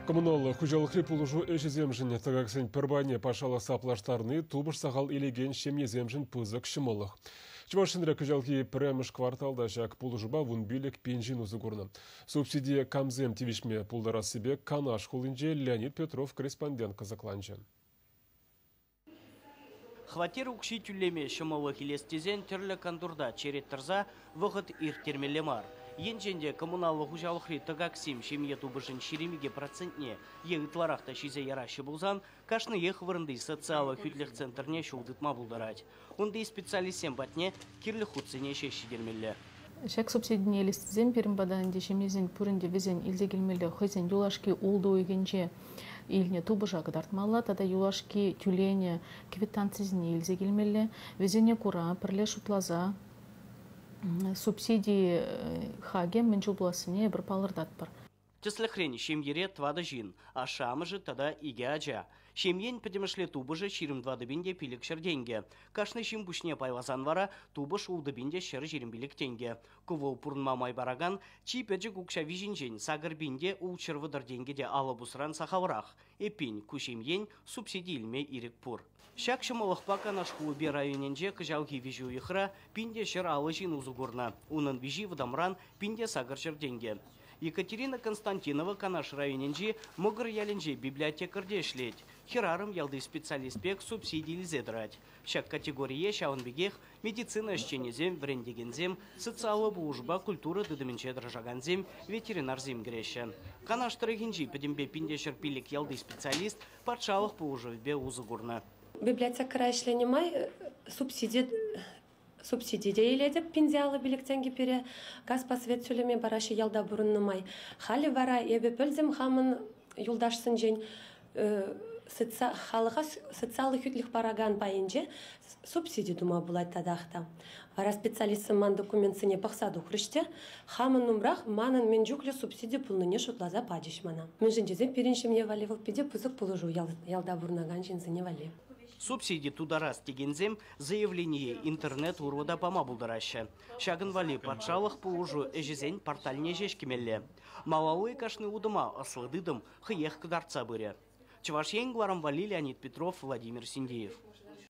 Коммунал хужалықры пулыжу әші земжін тағақсын пірбайне пашалы саплаштарны тубыш сағал елеген шемне земжін пызық шымылық. Чымашынры күжалқи пірәміш кварталда жак пулыжуба вунбилік пенжин ұзығырны. Субсидия камзем тивишме пулдара себе канаш хулынже Леонид Петров корреспондент казакланчы. Хватер укши тюллеме шымылық елестезен түрлі кандурда черет тұрза вғыт иртермелемар. Енженде коммуналлы хужалықры тагаксим шемье тубышын шеремеге процентне егітларақта шизе ярашы бұлзан, кашны ех вырынды социалы хүтлік центрне шулдытма бұлдарать. Онды специалистен батне кирлі худсыне шешідермелі. Шак субсидине елестізен перімбадан дешемезен пүрінде везен илде келмелі хызен юлашки улды ойгенже иліне тубыша кыдартмалла, тада юлашки тюлене квитанцизіне илзе келмелі, везене кура, пірле шутлаза, субсидии хаге менчу буласыне бір палырдат бар. Теслехрени шемьере твада жин, а шамыжы тада иге аджа. Шемьен педемешле тубыжы ширим двады бинде пилік шерденге. Кашны шим бушне пайлазан вара, тубыш улды бинде шер жирим билік тенге. Куво пурнма май бараган, чи педжи кукша вижинжен сагыр бинде улчыр выдар денгеде алы бусран сахаврах. Эпин кушемьен субсидий илме ирик пур. Шак шымылық пака наш хулыбе районенже кыжалги вижу ихра, пинде шер алы жин узугурна. Унын вижи вдамран пинде сагыр шерденге. Екатерина Константинова канаш районенже могыр яленже библиотекарде шлеть. Херарым ялды специалист пек субсидии лизедрать. Шак категория шаунбегех медицина щенезем, врендегензем, социалы буужба, культура дыдыменче дрожаганзем, ветеринар зем греща. Канаш трагенжи педембе пиндешер пилик ялды специалист патшалых поужевбе узугурна. Библиотекара ишленемай субсидия еледіп, пензиалы биліктенге пере, газ посвет сөйлеме барашы ялда бұрыннымай. Халі бара, ебе пөлзім хамын юлдашсын жен халыға социалы хүтлік бараган байынже субсидия дума бұлай тадақта. Вара специалисты ман документсыне пақсаду құрыште, хамын нумрақ манын мен жүклі субсидия пұлныне шутлаза падиш мана. Мен жінжезе переншімне валевық педе пызық пұлыжу ялда бұрынаган жінзіне вале. Субсидии тударас тегензем заявление интернет урвада пама булдараща. Шагын вали патшалық пулужу эжезен портальне жешкемелле. Малалы кашны удыма аслыдыдым хыех кыдарца быре. Чувашьен гларам вали Леонид Петров, Владимир Синдеев.